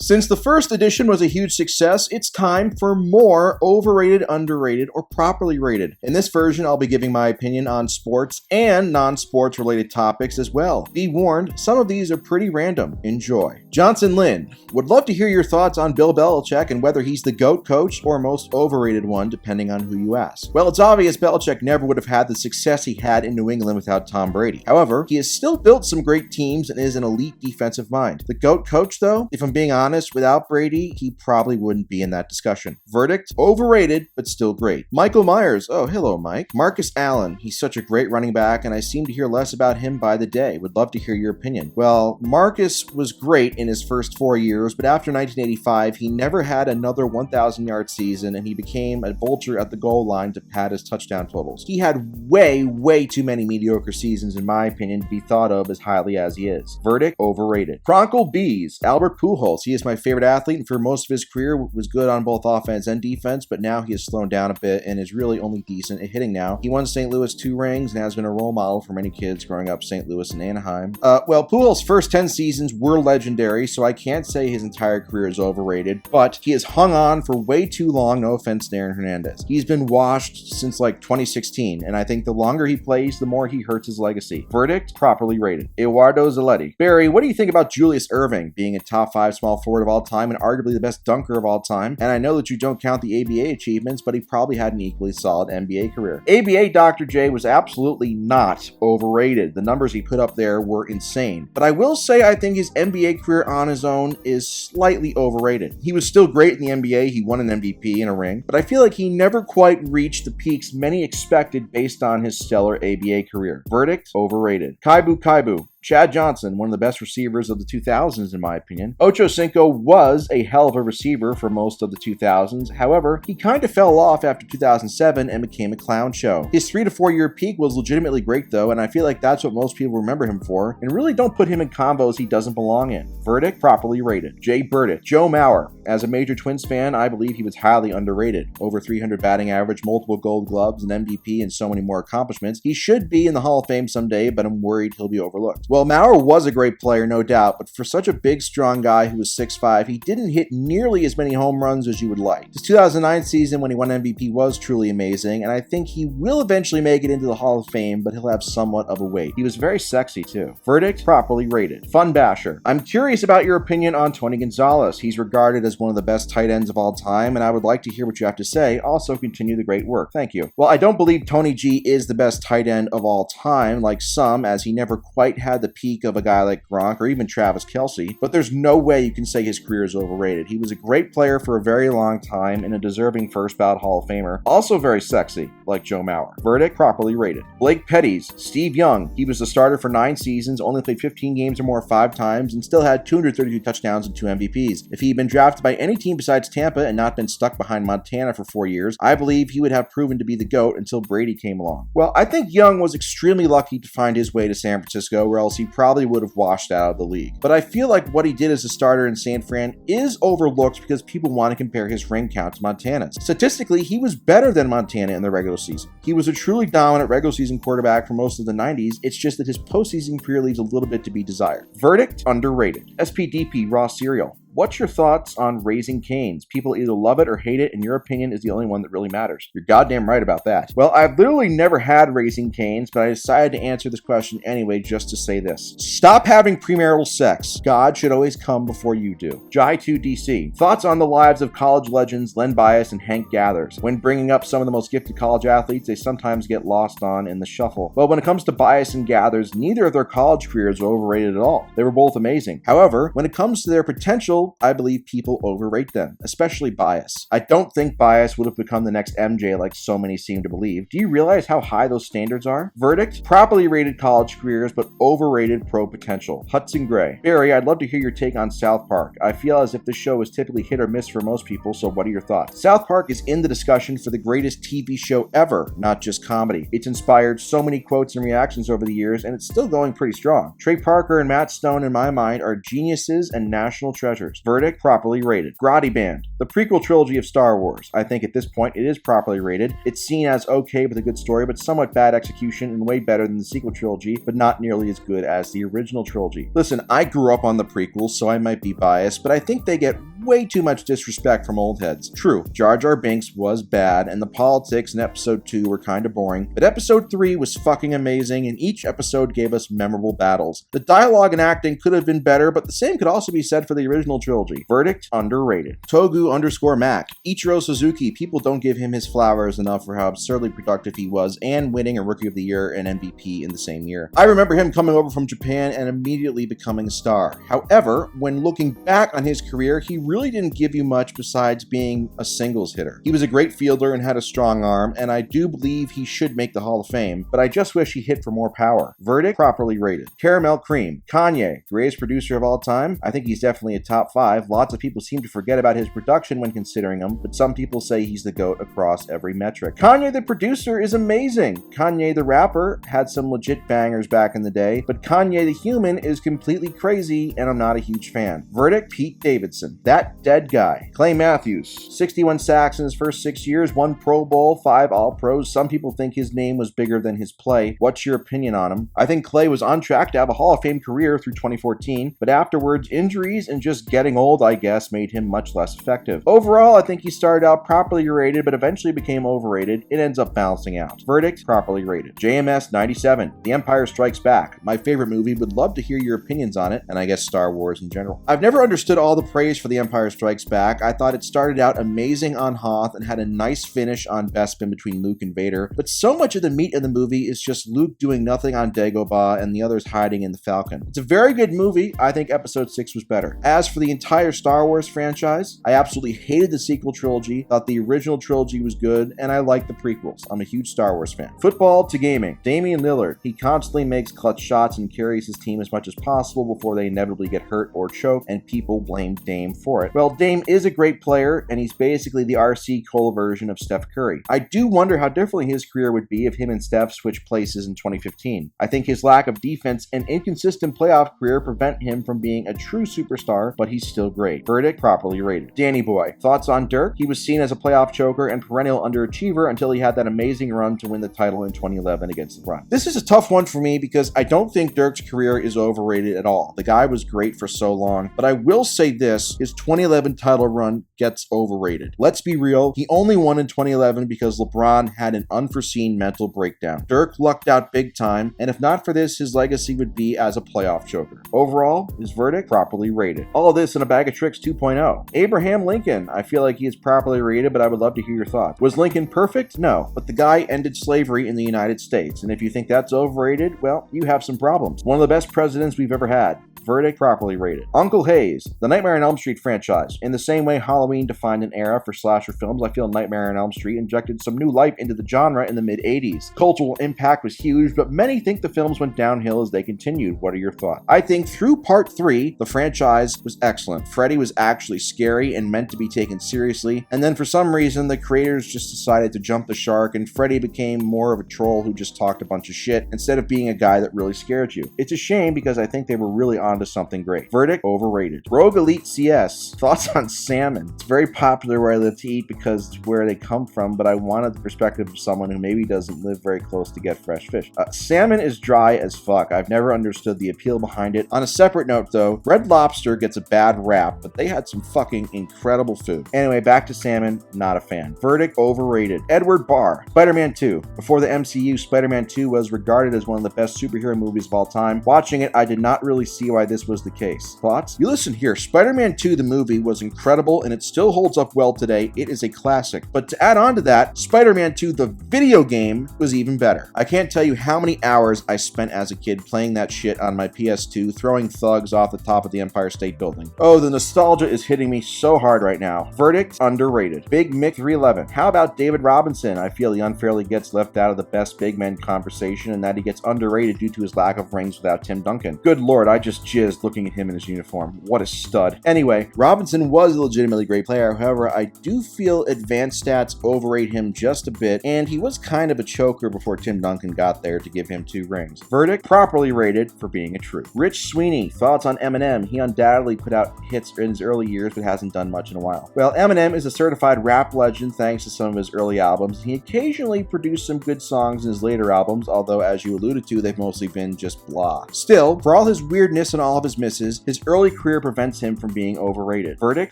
Since the first edition was a huge success, it's time for more overrated, underrated, or properly rated. In this version, I'll be giving my opinion on sports and non-sports related topics as well. Be warned, some of these are pretty random. Enjoy. Johnson Lynn, would love to hear your thoughts on Bill Belichick and whether he's the GOAT coach or most overrated one, depending on who you ask. Well, it's obvious Belichick never would have had the success he had in New England without Tom Brady. However, he has still built some great teams and is an elite defensive mind. The GOAT coach, though, if I'm being honest, without Brady, he probably wouldn't be in that discussion. Verdict, overrated, but still great. Michael Myers, oh, hello, Mike. Marcus Allen, he's such a great running back, and I seem to hear less about him by the day. Would love to hear your opinion. Well, Marcus was great in his first 4 years, but after 1985, he never had another 1,000-yard season, and he became a vulture at the goal line to pad his touchdown totals. He had way too many mediocre seasons, in my opinion, to be thought of as highly as he is. Verdict, overrated. Chronicle Bees, Albert Pujols. He is my favorite athlete, and for most of his career was good on both offense and defense, but now he has slowed down a bit and is really only decent at hitting now. He won St. Louis 2 rings and has been a role model for many kids growing up St. Louis and Anaheim. Well, Pujols' first 10 seasons were legendary, so I can't say his entire career is overrated, but he has hung on for way too long, no offense to Aaron Hernandez. He's been washed since like 2016, and I think the longer he plays, the more he hurts his legacy. Verdict, properly rated. Eduardo Zaletti. Barry, what do you think about Julius Erving being a top 5 small forward of all time and arguably the best dunker of all time? And I know that you don't count the ABA achievements, but he probably had an equally solid NBA career. ABA Dr. J was absolutely not overrated. The numbers he put up there were insane. But I will say I think his NBA career on his own is slightly overrated. He was still great in the NBA. He won an MVP and a ring, but I feel like he never quite reached the peaks many expected based on his stellar ABA career. Verdict, overrated. Kaibu. Chad Johnson, one of the best receivers of the 2000s in my opinion. Ocho Cinco was a hell of a receiver for most of the 2000s. However, he kind of fell off after 2007 and became a clown show. His 3 to 4 year peak was legitimately great though, and I feel like that's what most people remember him for, and really don't put him in combos he doesn't belong in. Verdict, properly rated. Jay Burdick. Joe Mauer. As a major Twins fan, I believe he was highly underrated. Over 300 batting average, multiple gold gloves, an MVP, and so many more accomplishments. He should be in the Hall of Fame someday, but I'm worried he'll be overlooked. Well, Mauer was a great player, no doubt, but for such a big, strong guy who was 6'5", he didn't hit nearly as many home runs as you would like. His 2009 season when he won MVP was truly amazing, and I think he will eventually make it into the Hall of Fame, but he'll have somewhat of a wait. He was very sexy, too. Verdict, properly rated. Fun Basher. I'm curious about your opinion on Tony Gonzalez. He's regarded as one of the best tight ends of all time, and I would like to hear what you have to say. Also, continue the great work. Thank you. Well, I don't believe Tony G is the best tight end of all time, like some, as he never quite had the peak of a guy like Gronk or even Travis Kelce, but there's no way you can say his career is overrated. He was a great player for a very long time and a deserving first ballot Hall of Famer. Also very sexy, like Joe Mauer. Verdict, properly rated. Blake Petties. Steve Young. He was the starter for 9 seasons, only played 15 games or more 5 times, and still had 232 touchdowns and 2 MVPs. If he had been drafted by any team besides Tampa and not been stuck behind Montana for 4 years, I believe he would have proven to be the GOAT until Brady came along. Well, I think Young was extremely lucky to find his way to San Francisco, or else he probably would have washed out of the league. But I feel like what he did as a starter in San Fran is overlooked because people want to compare his ring count to Montana's. Statistically, he was better than Montana in the regular season. He was a truly dominant regular season quarterback for most of the 90s. It's just that his postseason career leaves a little bit to be desired. Verdict, underrated. SPDP Raw Cereal. What's your thoughts on Raising Cane's? People either love it or hate it, and your opinion is the only one that really matters. You're goddamn right about that. Well, I've literally never had Raising Cane's, but I decided to answer this question anyway just to say this. Stop having premarital sex. God should always come before you do. Jai2DC. Thoughts on the lives of college legends Len Bias and Hank Gathers. When bringing up some of the most gifted college athletes, they sometimes get lost on in the shuffle. Well, when it comes to Bias and Gathers, neither of their college careers were overrated at all. They were both amazing. However, when it comes to their potential, I believe people overrate them, especially Bias. I don't think Bias would have become the next MJ like so many seem to believe. Do you realize how high those standards are? Verdict, properly rated college careers, but overrated pro potential. Hudson Gray. Barry, I'd love to hear your take on South Park. I feel as if this show is typically hit or miss for most people, so what are your thoughts? South Park is in the discussion for the greatest TV show ever, not just comedy. It's inspired so many quotes and reactions over the years, and it's still going pretty strong. Trey Parker and Matt Stone, in my mind, are geniuses and national treasures. others. Verdict, properly rated. Grotti Band, the prequel trilogy of Star Wars. I think at this point it is properly rated. It's seen as okay with a good story, but somewhat bad execution and way better than the sequel trilogy, but not nearly as good as the original trilogy. Listen, I grew up on the prequels, so I might be biased, but I think they get way too much disrespect from old heads. True, Jar Jar Binks was bad, and the politics in episode 2 were kind of boring, but episode 3 was fucking amazing, and each episode gave us memorable battles. The dialogue and acting could have been better, but the same could also be said for the original trilogy. Verdict, underrated. Togu_Mac, Ichiro Suzuki, people don't give him his flowers enough for how absurdly productive he was, and winning a Rookie of the Year and MVP in the same year. I remember him coming over from Japan and immediately becoming a star. However, when looking back on his career, he really didn't give you much besides being a singles hitter. He was a great fielder and had a strong arm, and I do believe he should make the Hall of Fame, but I just wish he hit for more power. Verdict, properly rated. Caramel Cream, Kanye, greatest producer of all time. I think he's definitely a top 5. Lots of people seem to forget about his production when considering him, but some people say he's the GOAT across every metric. Kanye the producer is amazing. Kanye the rapper had some legit bangers back in the day, but Kanye the human is completely crazy, and I'm not a huge fan. Verdict, Pete Davidson, that dead guy. Clay Matthews, 61 sacks in his first 6 years, 1 Pro Bowl, 5 All-Pros. Some people think his name was bigger than his play. What's your opinion on him? I think Clay was on track to have a Hall of Fame career through 2014, but afterwards, injuries and just getting old, I guess, made him much less effective. Overall, I think he started out properly rated, but eventually became overrated. It ends up balancing out. Verdict, properly rated. JMS 97, The Empire Strikes Back. My favorite movie, would love to hear your opinions on it, and I guess Star Wars in general. I've never understood all the praise for The Empire Strikes Back. I thought it started out amazing on Hoth and had a nice finish on Bespin between Luke and Vader, but so much of the meat of the movie is just Luke doing nothing on Dagobah and the others hiding in the Falcon. It's a very good movie. I think episode 6 was better. As for the entire Star Wars franchise, I absolutely hated the sequel trilogy, thought the original trilogy was good, and I liked the prequels. I'm a huge Star Wars fan. Football to gaming. Damian Lillard. He constantly makes clutch shots and carries his team as much as possible before they inevitably get hurt or choke, and people blame Dame for it. Well, Dame is a great player, and he's basically the RC Cole version of Steph Curry. I do wonder how differently his career would be if him and Steph switched places in 2015. I think his lack of defense and inconsistent playoff career prevent him from being a true superstar, but he's still great. Verdict, properly rated. Danny Boy. Thoughts on Dirk? He was seen as a playoff choker and perennial underachiever until he had that amazing run to win the title in 2011 against LeBron. This is a tough one for me because I don't think Dirk's career is overrated at all. The guy was great for so long, but I will say this, his 2011 title run gets overrated. Let's be real, he only won in 2011 because LeBron had an unforeseen mental breakdown. Dirk lucked out big time, and if not for this, his legacy would be as a playoff choker. Overall, his verdict, properly rated. All of this in a bag of tricks 2.0. Abraham Lincoln, I feel like he is properly rated, but I would love to hear your thoughts. Was Lincoln perfect? No, but the guy ended slavery in the United States, and if you think that's overrated, well, you have some problems. One of the best presidents we've ever had. Verdict, properly rated. Uncle Hayes, the Nightmare on Elm Street franchise. In the same way Halloween defined an era for slasher films, I feel Nightmare on Elm Street injected some new life into the genre in the mid-80s. Cultural impact was huge, but many think the films went downhill as they continued. What are your thoughts? I think through part 3, the franchise was excellent. Freddy was actually scary and meant to be taken seriously, and then for some reason, the creators just decided to jump the shark, and Freddy became more of a troll who just talked a bunch of shit instead of being a guy that really scared you. It's a shame because I think they were really onto something great. Verdict, overrated. Rogue Elite CS. Thoughts on salmon? It's very popular where I live to eat because it's where they come from, but I wanted the perspective of someone who maybe doesn't live very close to get fresh fish. Salmon is dry as fuck. I've never understood the appeal behind it. On a separate note though, Red Lobster gets a bad rap, but they had some fucking incredible food. Anyway, back to salmon, not a fan. Verdict, overrated. Edward Barr. Spider-Man 2. Before the MCU, Spider-Man 2 was regarded as one of the best superhero movies of all time. Watching it, I did not really see why this was the case. Thoughts? You listen here, Spider-Man 2 the movie was incredible and it still holds up well today. It is a classic. But to add on to that, Spider-Man 2 the video game was even better. I can't tell you how many hours I spent as a kid playing that shit on my PS2, throwing thugs off the top of the Empire State Building. Oh, the nostalgia is hitting me so hard right now. Verdict, underrated. Big Mick 311. How about David Robinson? I feel he unfairly gets left out of the best big men conversation and that he gets underrated due to his lack of rings without Tim Duncan. Good lord, I just jizzed looking at him in his uniform. What a stud. Anyway, Robinson was a legitimately great player, however, I do feel advanced stats overrate him just a bit, and he was kind of a choker before Tim Duncan got there to give him 2 rings. Verdict, properly rated for being a truth. Rich Sweeney, thoughts on Eminem? He undoubtedly put out hits in his early years, but hasn't done much in a while. Well, Eminem is a certified rap legend thanks to some of his early albums. He occasionally produced some good songs in his later albums, although as you alluded to, they've mostly been just blah. Still, for all his weirdness and all of his misses, his early career prevents him from being overrated. Verdict,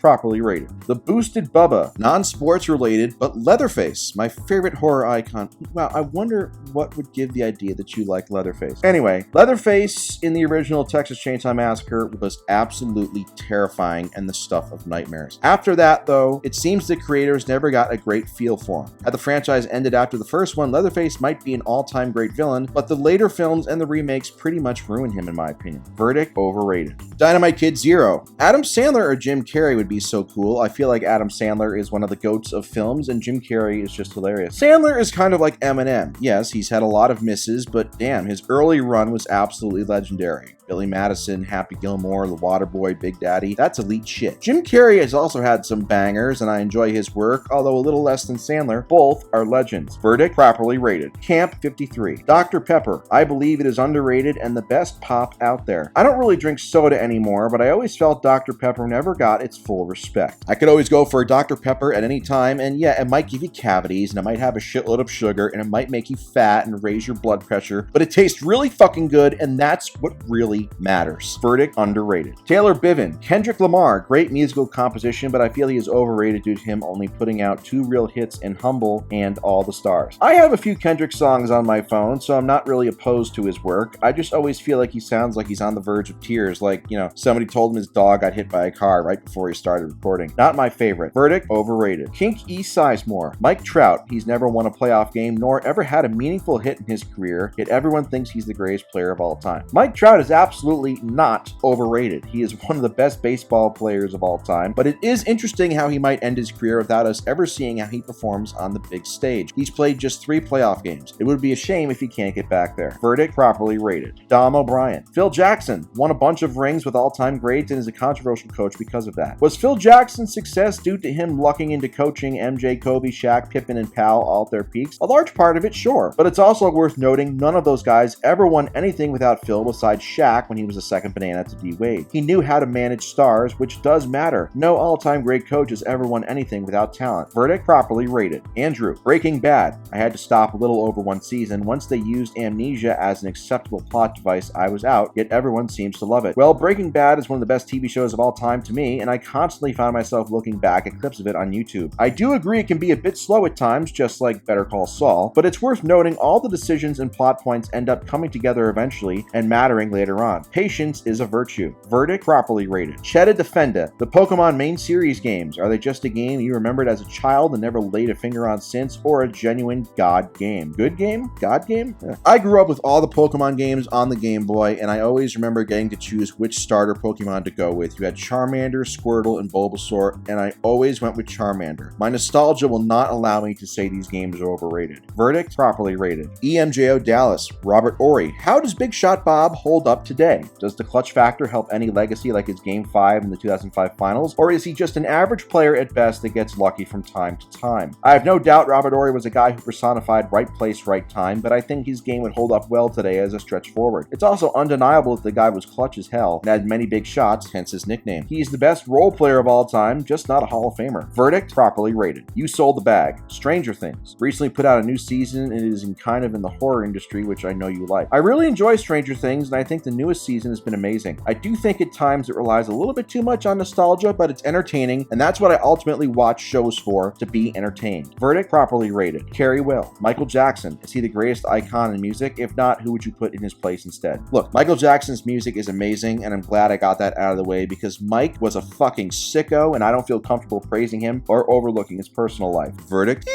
properly rated. The Boosted Bubba, non-sports related, but Leatherface, my favorite horror icon. Wow, I wonder what would give the idea that you like Leatherface. Anyway, Leatherface in the original Texas Chainsaw Massacre was absolutely terrifying and the stuff of nightmares. After that, though, it seems the creators never got a great feel for him. Had the franchise ended after the first one, Leatherface might be an all-time great villain, but the later films and the remakes pretty much ruined him in my opinion. Verdict, overrated. Dynamite Kid 0. Adam Sandler or Jim Carrey would be so cool. I feel like Adam Sandler is one of the goats of films and Jim Carrey is just hilarious. Sandler is kind of like Eminem. Yes, he's had a lot of misses, but damn, his early run was absolutely legendary. Billy Madison, Happy Gilmore, The Waterboy, Big Daddy, that's elite shit. Jim Carrey has also had some bangers, and I enjoy his work, although a little less than Sandler. Both are legends. Verdict, properly rated. Camp 53. Dr. Pepper. I believe it is underrated and the best pop out there. I don't really drink soda anymore, but I always felt Dr. Pepper never got its full respect. I could always go for a Dr. Pepper at any time, and yeah, it might give you cavities, and it might have a shitload of sugar, and it might make you fat and raise your blood pressure, but it tastes really fucking good, and that's what really matters. Verdict, underrated. Taylor Biven. Kendrick Lamar, great musical composition, but I feel he is overrated due to him only putting out 2 real hits in Humble and All the Stars. I have a few Kendrick songs on my phone, so I'm not really opposed to his work. I just always feel like he sounds like he's on the verge of tears, like, you know, somebody told him his dog got hit by a car right before he started recording. Not my favorite. Verdict, overrated. Kink E. Sizemore. Mike Trout. He's never won a playoff game nor ever had a meaningful hit in his career, yet everyone thinks he's the greatest player of all time. Mike Trout is absolutely not overrated. He is one of the best baseball players of all time, but it is interesting how he might end his career without us ever seeing how he performs on the big stage. He's played just 3 playoff games. It would be a shame if he can't get back there. Verdict, properly rated. Dom O'Brien. Phil Jackson won a bunch of rings with all-time greats and is a controversial coach because of that. Was Phil Jackson's success due to him lucking into coaching MJ, Kobe, Shaq, Pippen, and Powell all at their peaks? A large part of it, sure, but it's also worth noting none of those guys ever won anything without Phil besides Shaq when he was a second banana to D-Wade. He knew how to manage stars, which does matter. No all-time great coach has ever won anything without talent. Verdict, properly rated. Andrew. Breaking Bad. I had to stop a little over 1 season. Once they used amnesia as an acceptable plot device, I was out, yet everyone seems to love it. Well, Breaking Bad is one of the best TV shows of all time to me, and I constantly found myself looking back at clips of it on YouTube. I do agree it can be a bit slow at times, just like Better Call Saul, but it's worth noting all the decisions and plot points end up coming together eventually and mattering later on. Patience is a virtue. Verdict, properly rated. Cheta Defenda. The Pokemon main series games. Are they just a game you remembered as a child and never laid a finger on since, or a genuine God game? Good game? God game? Yeah. I grew up with all the Pokemon games on the Game Boy, and I always remember getting to choose which starter Pokemon to go with. You had Charmander, Squirtle, and Bulbasaur, and I always went with Charmander. My nostalgia will not allow me to say these games are overrated. Verdict, properly rated. EMJO Dallas. Robert Ory. How does Big Shot Bob hold up today? Does the clutch factor help any legacy like his Game 5 in the 2005 finals, or is he just an average player at best that gets lucky from time to time? I have no doubt Robert Ory was a guy who personified right place, right time, but I think his game would hold up well today as a stretch forward. It's also undeniable that the guy was clutch as hell and had many big shots, hence his nickname. He's the best role player of all time, just not a Hall of Famer. Verdict, properly rated. You sold the bag. Stranger Things. Recently put out a new season and it is kind of in the horror industry, which I know you like. I really enjoy Stranger Things, and I think the newest season has been amazing. I do think at times it relies a little bit too much on nostalgia, but it's entertaining, and that's what I ultimately watch shows for, to be entertained. Verdict, properly rated. Carrie Will. Michael Jackson. Is he the greatest icon in music? If not, who would you put in his place instead? Look, Michael Jackson's music is amazing, and I'm glad I got that out of the way because Mike was a fucking sicko, and I don't feel comfortable praising him or overlooking his personal life. Verdict?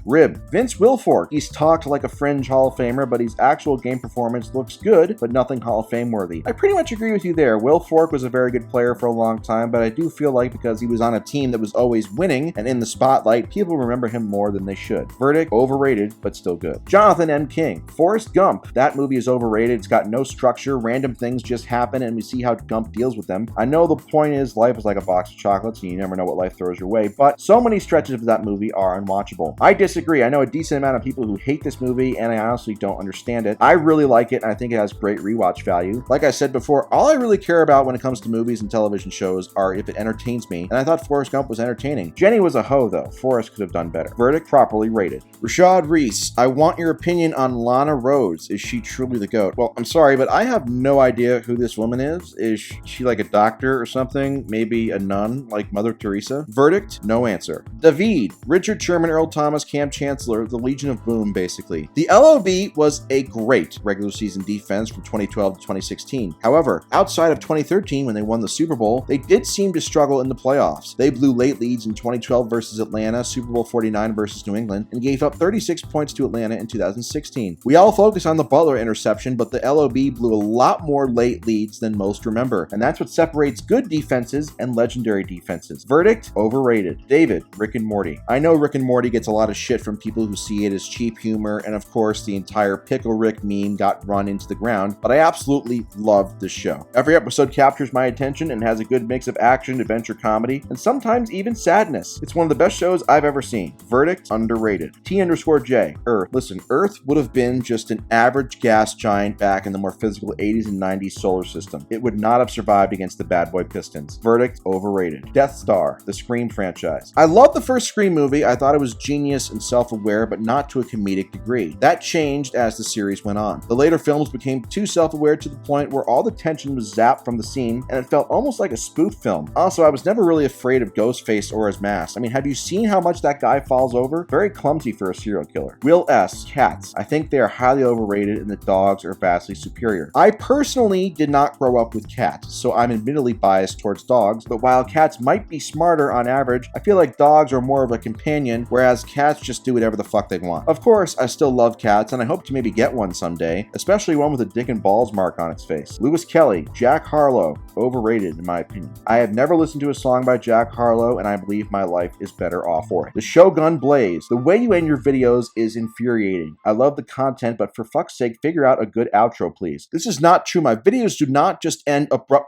Rib. Vince Wilfork. He's talked like a fringe Hall of Famer, but his actual game performance looks good, but nothing Hall of Fame worthy. I pretty much agree with you there. Will Fork was a very good player for a long time, but I do feel like because he was on a team that was always winning and in the spotlight, people remember him more than they should. Verdict, overrated, but still good. Jonathan M. King, Forrest Gump. That movie is overrated. It's got no structure. Random things just happen and we see how Gump deals with them. I know the point is life is like a box of chocolates and you never know what life throws your way, but so many stretches of that movie are unwatchable. I disagree. I know a decent amount of people who hate this movie and I honestly don't understand it. I really like it and I think it has great rewatch value. Like I said before, all I really care about when it comes to movies and television shows are if it entertains me, and I thought Forrest Gump was entertaining. Jenny was a hoe though. Forrest could have done better. Verdict, properly rated. Rashad Reese, I want your opinion on Lana Rhoades. Is she truly the GOAT? Well, I'm sorry, but I have no idea who this woman is. Is she like a doctor or something? Maybe a nun like Mother Teresa? Verdict, no answer. David, Richard Sherman, Earl Thomas, Cam Chancellor, the Legion of Boom, basically. The LOB was a great regular season defense from 2012 to 2016. However, outside of 2013 when they won the Super Bowl, they did seem to struggle in the playoffs. They blew late leads in 2012 versus Atlanta, Super Bowl 49 versus New England, and gave up 36 points to Atlanta in 2016. We all focus on the Butler interception, but the LOB blew a lot more late leads than most remember, and that's what separates good defenses and legendary defenses. Verdict, overrated. David, Rick and Morty. I know Rick and Morty gets a lot of shit from people who see it as cheap humor, and of course the entire Pickle Rick meme got run into the ground, but I absolutely love this show. Every episode captures my attention and has a good mix of action, adventure, comedy, and sometimes even sadness. It's one of the best shows I've ever seen. Verdict, underrated. T_J, Earth. Listen, Earth would have been just an average gas giant back in the more physical 80s and 90s solar system. It would not have survived against the bad boy Pistons. Verdict, overrated. Death Star, the Scream franchise. I love the first Scream movie. I thought it was genius and self-aware, but not to a comedic degree. That changed as the series went on. The later films became too self-aware to the point where all the tension was zapped from the scene, and it felt almost like a spoof film. Also, I was never really afraid of Ghostface or his mask. I mean, have you seen how much that guy falls over? Very clumsy for a serial killer. Will S. Cats. I think they are highly overrated and the dogs are vastly superior. I personally did not grow up with cats, so I'm admittedly biased towards dogs, but while cats might be smarter on average, I feel like dogs are more of a companion, whereas cats just do whatever the fuck they want. Of course, I still love cats, and I hope to maybe get one someday, especially one with a dick and balls mark on its face. Lewis Kelly, Jack Harlow, overrated in my opinion. I have never listened to a song by Jack Harlow, and I believe my life is better off for it. The shogunblaze. The way you end your videos is infuriating. I love the content, but for fuck's sake, figure out a good outro, please. This is not true. My videos do not just end abruptly.